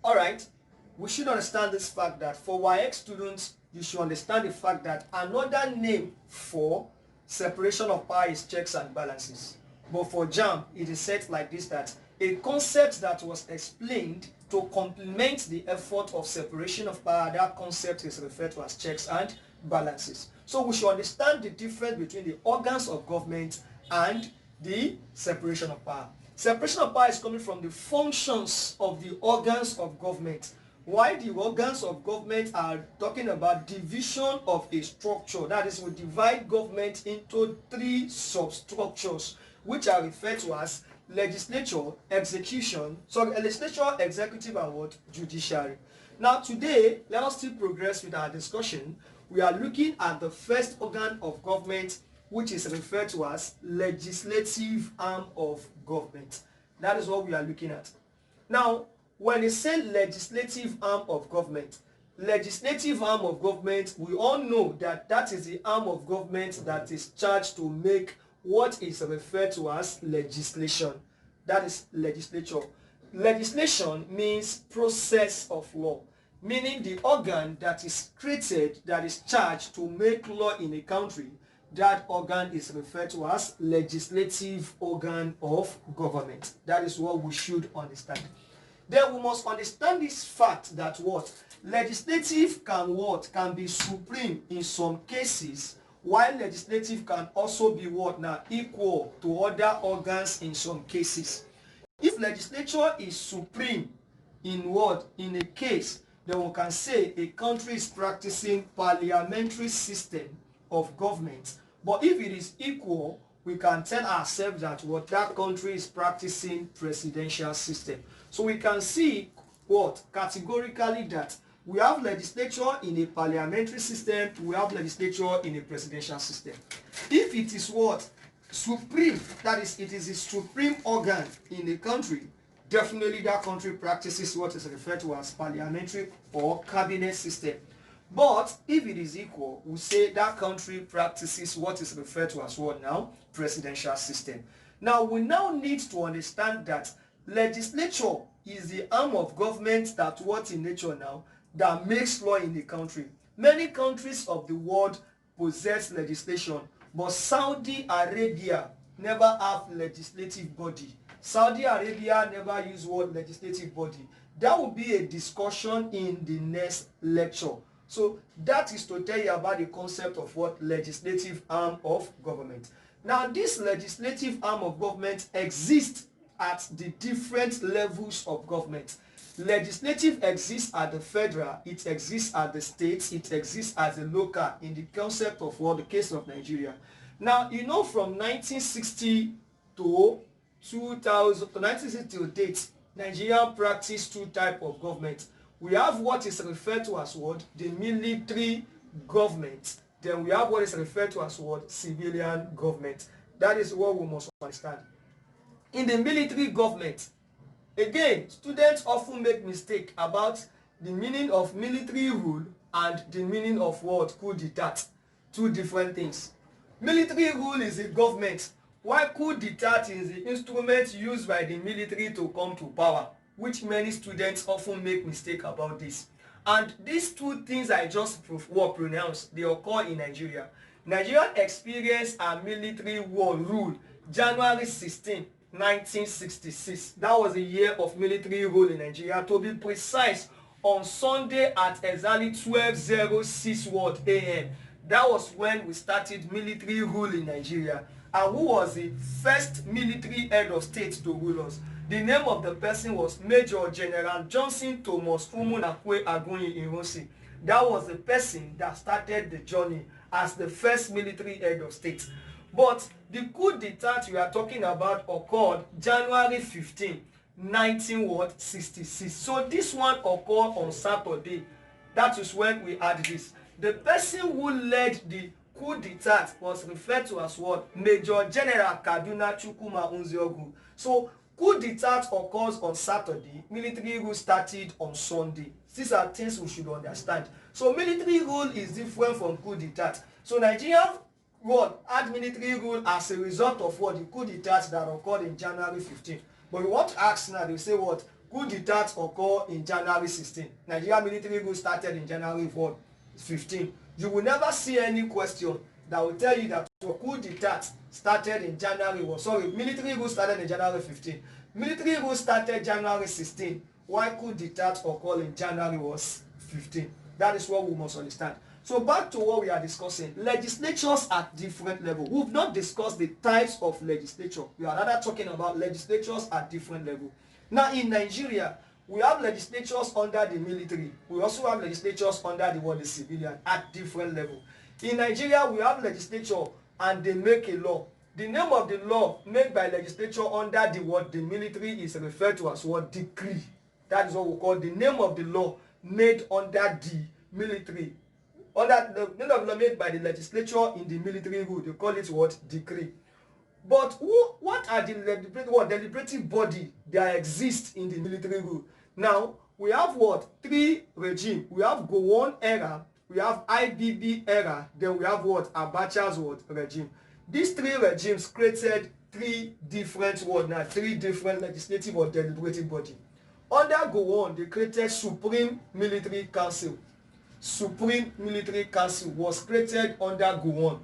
Alright, we should understand this fact that for YX students, you should understand the fact that another name for separation of power is checks and balances. But for JAMB, it is said like this, that a concept that was explained to complement the effort of separation of power, that concept is referred to as checks and balances. So we should understand the difference between the organs of government and the separation of power. Separation of power is coming from the functions of the organs of government. Why the organs of government are talking about division of a structure. That is, we divide government into three substructures, which are referred to as legislature, legislature, executive, and what? Judiciary. Now today, let us still progress with our discussion. We are looking at the first organ of government, which is referred to as legislative arm of government. That is what we are looking at. Now, when you say legislative arm of government, we all know that that is the arm of government that is charged to make what is referred to as legislation. That is legislature. Legislation means process of law, meaning the organ that is created, that is charged to make law in a country. That organ is referred to as legislative organ of government. That is what we should understand. Then we must understand this fact that what? Legislative can be supreme in some cases, while legislative can also be what now? Equal to other organs in some cases. If legislature is supreme in what? In a case, then we can say a country is practicing parliamentary system of government. But if it is equal, we can tell ourselves that what that country is practicing presidential system. So we can see what? Categorically that we have legislature in a parliamentary system, we have legislature in a presidential system. If it is what? Supreme, that is, it is a supreme organ in a country, definitely that country practices what is referred to as parliamentary or cabinet system. But if it is equal, we say that country practices what is referred to as what now? Presidential system. Now we now need to understand that legislature is the arm of government that what in nature now? That makes law in the country. Many countries of the world possess legislation, but Saudi Arabia never have legislative body. Saudi Arabia never use word legislative body. That will be a discussion in the next lecture. So that is to tell you about the concept of what? Legislative arm of government. Now this legislative arm of government exists at the different levels of government. Legislative exists at the federal, it exists at the states, it exists as a local in the concept of what? The case of Nigeria. Now you know from 1960 to 1960 to date, Nigeria practiced two types of government. We have what is referred to as what? The military government. Then we have what is referred to as what? Civilian government. That is what we must understand. In the military government, again, students often make mistake about the meaning of military rule and the meaning of what? Coup d'etat. Two different things. Military rule is a government, while coup d'etat is the instrument used by the military to come to power, which many students often make mistake about this. And these two things I just pronounced, they occur in Nigeria. Nigeria experienced a military war rule January 16, 1966. That was the year of military rule in Nigeria. To be precise, on Sunday at exactly 12:06 a.m. That was when we started military rule in Nigeria. And who was the first military head of state to rule us? The name of the person was Major General Johnson Thomas Umunakwe Agunyi Ironsi. That was the person that started the journey as the first military head of state. But the coup d'etat we are talking about occurred January 15, 1966. So this one occurred on Saturday. That is when we had this. The person who led the coup d'etat was referred to as what? Major General Kaduna Chukwuma Nziogu. So coup d'etat occurs on Saturday. Military rule started on Sunday. These are things we should understand. So military rule is different from coup d'etat. So Nigeria had military rule as a result of what? The coup d'etat that occurred in January 15. But we want to ask now, they say what? coup d'etat occur in January 16. Nigeria military coup started in January 15. You will never see any question that will tell you that coup d'etat started in January. Military coup started in January 15. Military coup started January 16. Why coup d'etat occurred in January 15? That is what we must understand. So back to what we are discussing. Legislatures at different levels. We've not discussed the types of legislature. We are rather talking about legislatures at different levels. Now in Nigeria, we have legislatures under the military. We also have legislatures under the civilian at different levels. In Nigeria, we have legislature and they make a law. The name of the law made by legislature under the military is referred to as decree. That is what we call the name of the law made under the military. Under the name of the law made by the legislature in the military rule, they call it decree. But what are the deliberative body that exist in the military rule? Now, we have three regimes. We have Gowon era, we have IBB era, then we have Abacha's regime. These three regimes created three different legislative or deliberative body. Under Gowon, they created Supreme Military Council. Supreme Military Council was created under Gowon.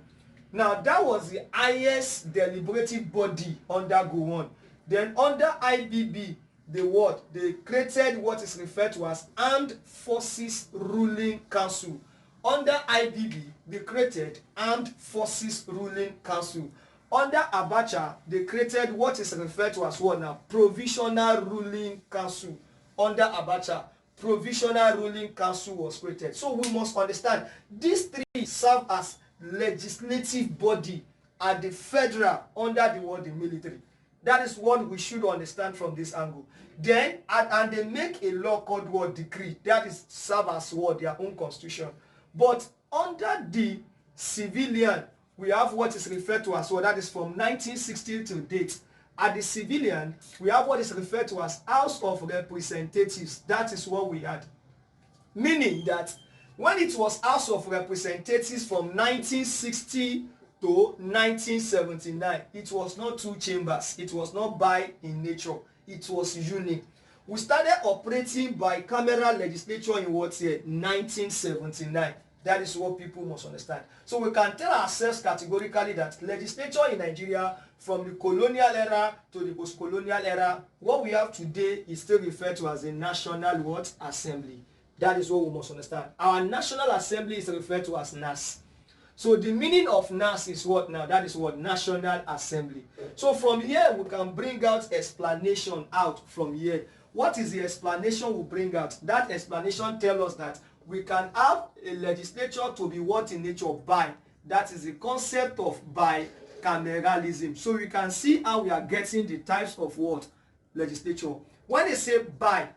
Now that was the highest deliberative body under Gowon. Then under IBB, they created what is referred to as Armed Forces Ruling Council. Under IBB, they created Armed Forces Ruling Council. Under Abacha, they created what is referred to as Provisional Ruling Council. Under Abacha, Provisional Ruling Council was created. So we must understand these three serve as legislative body at the federal under the military. That is what we should understand from this angle. Then and they make a law called decree. That is serve as their own constitution. But under the civilian, we have what is referred to as that is from 1960 to date. At the civilian, we have what is referred to as House of Representatives. That is what we had. Meaning that when it was House of Representatives from 1960 to 1979, it was not two chambers. It was not bi in nature. It was unique. We started operating bicameral legislature in 1979. That is what people must understand. So we can tell ourselves categorically that legislature in Nigeria from the colonial era to the post-colonial era, what we have today is still referred to as the National Assembly. That is what we must understand. Our National Assembly is referred to as NAS. So the meaning of NAS is what now? That is what? National Assembly. So from here we can bring out explanation out from here. What is the explanation we bring out? That explanation tells us that we can have a legislature to be what in nature bi. That is the concept of bicameralism. So we can see how we are getting the types of legislature. When they say bi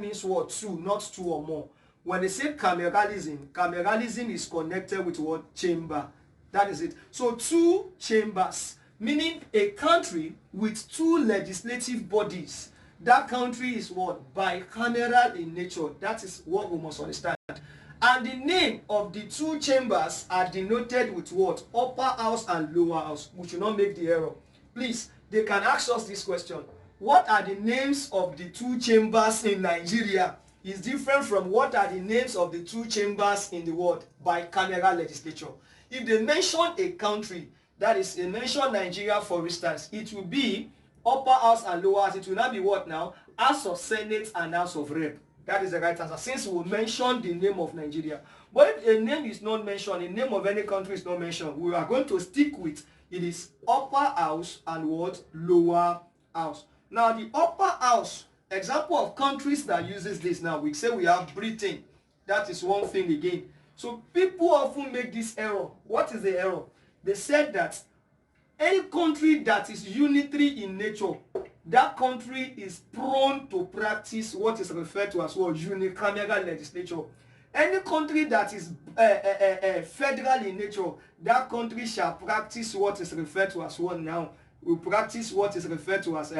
means two, not two or more. When they say cameralism is connected with chamber. That is it. So two chambers, meaning a country with two legislative bodies. That country is bicameral in nature. That is what we must understand. And the name of the two chambers are denoted with Upper House and Lower House. We should not make the error. Please, they can ask us this question. What are the names of the two chambers in Nigeria? Is different from what are the names of the two chambers in the bicameral legislature. If they mention a country, that is, they mention Nigeria for instance, it will be Upper House and Lower House. It will not be now? House of Senate and House of Rep. That is the right answer, since we mention the name of Nigeria. But if a name is not mentioned, the name of any country is not mentioned, we are going to stick with it is Upper House and Lower House. Now the Upper House, example of countries that uses this now, we say we have Britain. That is one thing again. So people often make this error. What is the error? They said that any country that is unitary in nature, that country is prone to practice what is referred to as unicameral legislature. Any country that is federal in nature, that country shall practice what is referred to as now. We practice what is referred to as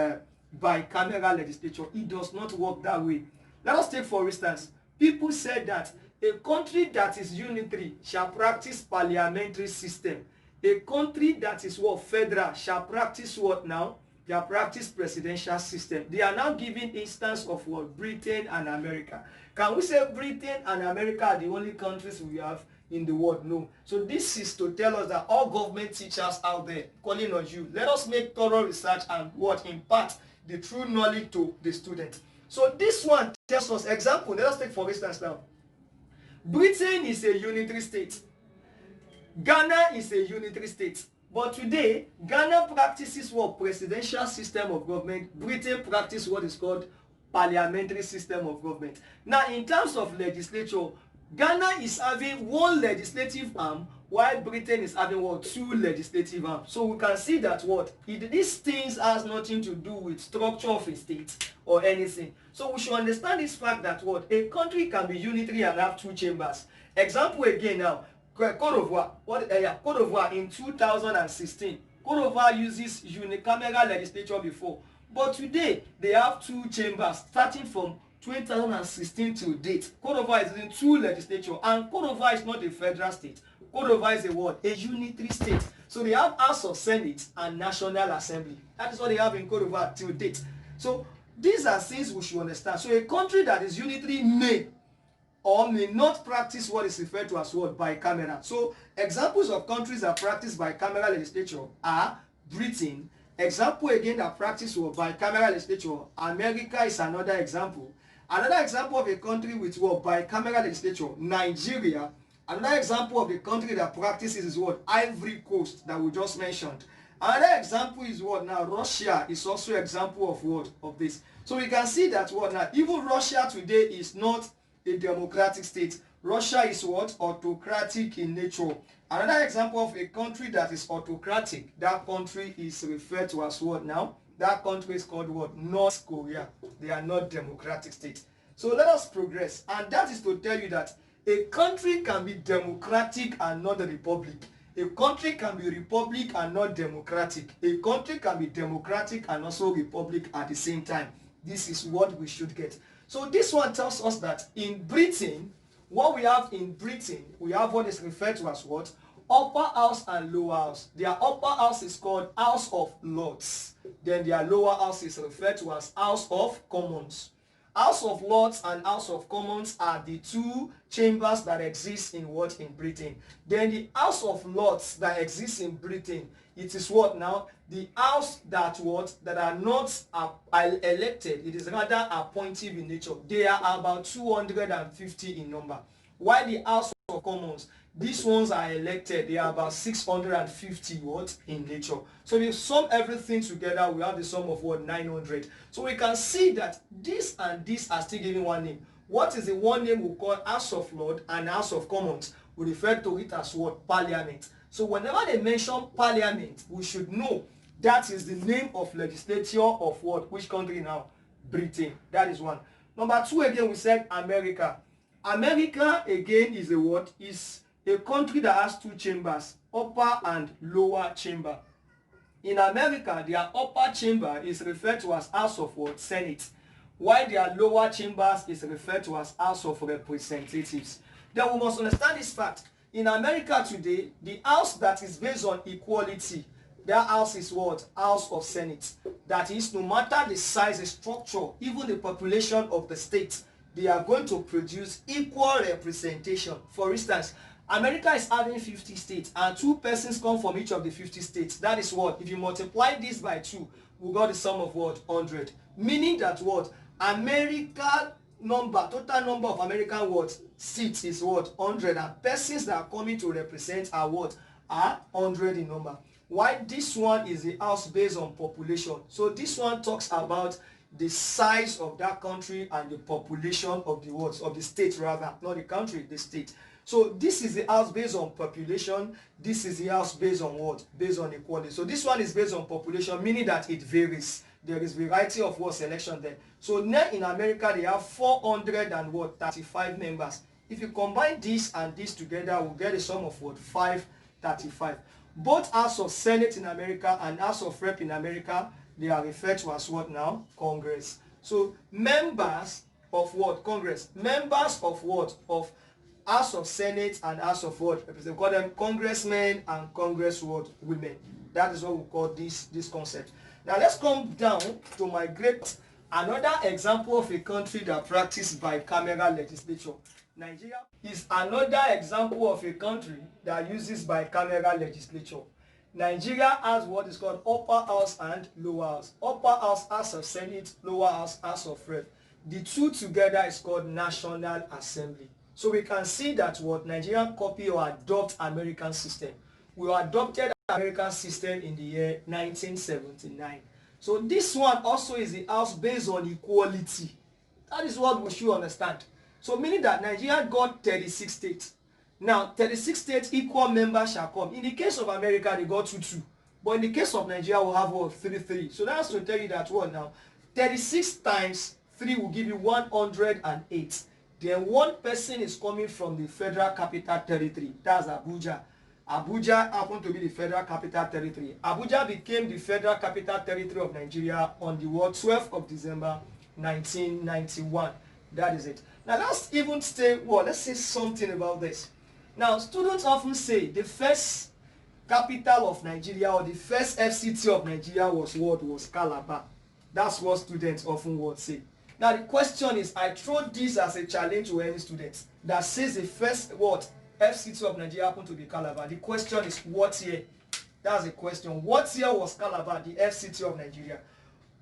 bicameral legislature. It does not work that way. Let us take for instance, people said that a country that is unitary shall practice parliamentary system. A country that is federal shall practice now? They are practice presidential system. They are now giving instance of what? Britain and America. Can we say Britain and America are the only countries we have in the world? No. So this is to tell us that all government teachers out there calling on you, let us make thorough research and what? Impart the true knowledge to the student. So this one tells us, example, let us take for instance now. Britain is a unitary state. Ghana is a unitary state. But today, Ghana practices what? Presidential system of government. Britain practices what is called parliamentary system of government. Now, in terms of legislature, Ghana is having one legislative arm, while Britain is having what? Two legislative arms. So we can see that what? These things has nothing to do with structure of a state or anything. So we should understand this fact that what? A country can be unitary and have two chambers. Example again now. Cote d'Ivoire in 2016. Cote d'Ivoire uses unicameral legislature before. But today, they have two chambers starting from 2016 to date. Cote d'Ivoire is in two legislature, and Cote d'Ivoire is not a federal state. Cote d'Ivoire is a what? A unitary state. So they have House of Senate and National Assembly. That is what they have in Cote d'Ivoire till date. So these are things we should understand. So a country that is unitary may or may not practice what is referred to as what? Bicameral. So examples of countries that practice bicameral legislature are Britain. Example again that practice what? Bicameral legislature. America is another example. Another example of a country with what? Bicameral legislature. Nigeria. Another example of a country that practices is what? Ivory Coast that we just mentioned. Another example is what? Now Russia is also an example of what? Of this. So we can see that what? Now even Russia today is not a democratic state. Russia is what? Autocratic in nature. Another example of a country that is autocratic, that country is referred to as what now? That country is called what? North Korea. They are not democratic states. So let us progress. And that is to tell you that a country can be democratic and not a republic. A country can be republic and not democratic. A country can be democratic and also republic at the same time. This is what we should get. So this one tells us that in Britain, what we have in Britain, we have what is referred to as what? Upper house and lower house. Their upper house is called House of Lords. Then their lower house is referred to as House of Commons. House of Lords and House of Commons are the two chambers that exist in what? In Britain. Then the House of Lords that exists in Britain, it is what now? The house that what? That are not elected. It is rather appointive in nature. They are about 250 in number. While the House of Commons, these ones are elected. They are about 650 what? In nature. So if you sum everything together, we have the sum of what? 900. So we can see that this and this are still giving one name. What is the one name we call House of Lords and House of Commons? We refer to it as what? Parliament. So whenever they mention parliament, we should know that is the name of legislature of what? Which country now? Britain. That is one. Number two, again, we said America. America, again, is a what? Is a country that has two chambers, upper and lower chamber. In America, their upper chamber is referred to as House of what? Senate. While their lower chambers is referred to as House of Representatives. Then we must understand this fact. In America today, the house that is based on equality, that house is what? House of Senate. That is, no matter the size, the structure, even the population of the state, they are going to produce equal representation. For instance, America is having 50 states and two persons come from each of the 50 states. That is what? If you multiply this by 2, we got the sum of what? 100. Meaning that what? America number, total number of American what? Seats is what? 100. And persons that are coming to represent are what? Are 100 in number. Why this one is the house based on population. So this one talks about the size of that country and the population of the what? Of the state rather. Not the country, the state. So this is the house based on population. This is the house based on what? Based on equality. So this one is based on population, meaning that it varies. There is variety of what selection there. So now in America, they have 435 members. If you combine this and this together, we'll get a sum of what? 535. Both House of Senate in America and House of Rep in America, they are referred to as what now? Congress. So members of what? Congress. Members of what? Of House of Senate and House of what? We call them congressmen and congresswomen. That is what we call this concept. Now let's come down to my great another example of a country that practices bicameral legislature. Nigeria is another example of a country that uses bicameral legislature. Nigeria has what is called upper house and lower house. Upper house, House of Senate, lower house, House of Rep. The two together is called National Assembly. So we can see that what Nigerian copy or adopt American system. We adopted American system in the year 1979. So this one also is the house based on equality. That is what we should understand. So meaning that Nigeria got 36 states. Now 36 states equal members shall come. In the case of America they got 2-2. But in the case of Nigeria we'll have what 3-3. So that's to tell you that what now 36 times 3 will give you 108. Then one person is coming from the Federal Capital Territory. That's Abuja. Abuja happened to be the Federal Capital Territory. Abuja became the Federal Capital Territory of Nigeria on the 12th of December 1991. That is it. Now let's even let's say something about this. Now students often say the first capital of Nigeria or the first FCT of Nigeria was what? Was Calabar. That's what students often would say. Now the question is, I throw this as a challenge to any student that says the first FCT of Nigeria happened to be Calabar. The question is what year? That's the question. What year was Calabar the FCT of Nigeria?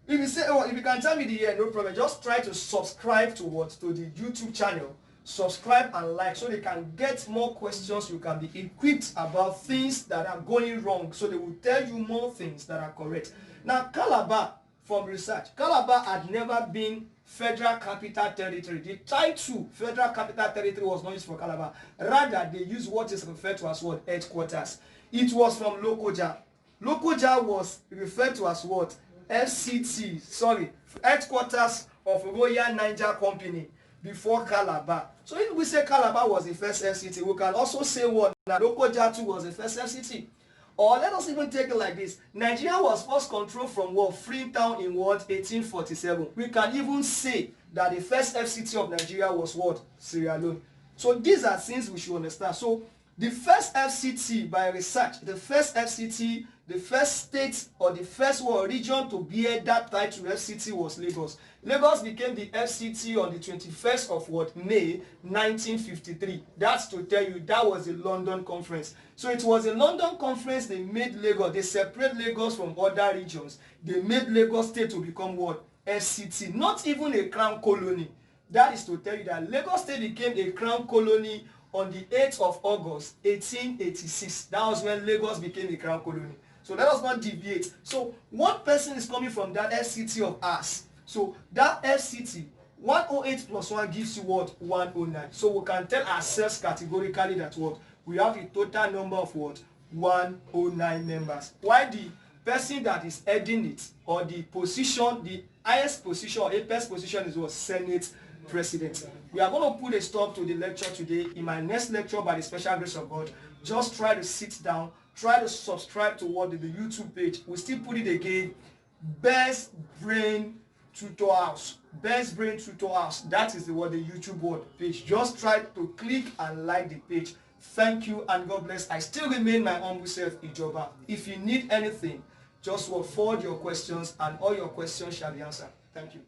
If you say, if you can tell me the year, no problem. Just try to subscribe to the YouTube channel. Subscribe and like so they can get more questions. You can be equipped about things that are going wrong. So they will tell you more things that are correct. Now Calabar, from research, Calabar had never been Federal Capital Territory. The title Federal Capital Territory was not used for Calabar. Rather, they used what is referred to as what? Headquarters. It was from Lokoja. Lokoja was referred to as what? FCT. Sorry, headquarters of Royal Niger Company before Calabar. So if we say Calabar was the first FCT, we can also say what? Lokoja too was the first FCT. Or let us even take it like this. Nigeria was first controlled from what? Freetown in what? 1847. We can even say that the first FCT of Nigeria was what? Sierra Leone. So these are things we should understand. So the first FCT, by research, the first FCT, the first state or the first region to bear that title FCT was Lagos. Lagos became the FCT on the 21st of what? May 1953. That's to tell you that was the London Conference. So it was a London Conference. They made Lagos. They separate Lagos from other regions. They made Lagos State to become what? FCT. Not even a crown colony. That is to tell you that Lagos State became a crown colony on the 8th of August 1886. That was when Lagos became a crown colony. So let us not deviate. So one person is coming from that FCT of us. So that FCT, 108 plus 1 gives you what? 109. So we can tell ourselves categorically that what? We have a total number of what? 109 members. Why the person that is heading it, or the position, the highest position or apex position is what? Senate President. We are going to put a stop to the lecture today. In my next lecture, by the special grace of God, just try to sit down, try to subscribe to what the YouTube page. We still put it again. Best Brain Tutor House. Best Brain Tutor House. That is the YouTube word page. Just try to click and like the page. Thank you and God bless. I still remain my humble self, Ijoba. If you need anything, just forward your questions and all your questions shall be answered. Thank you.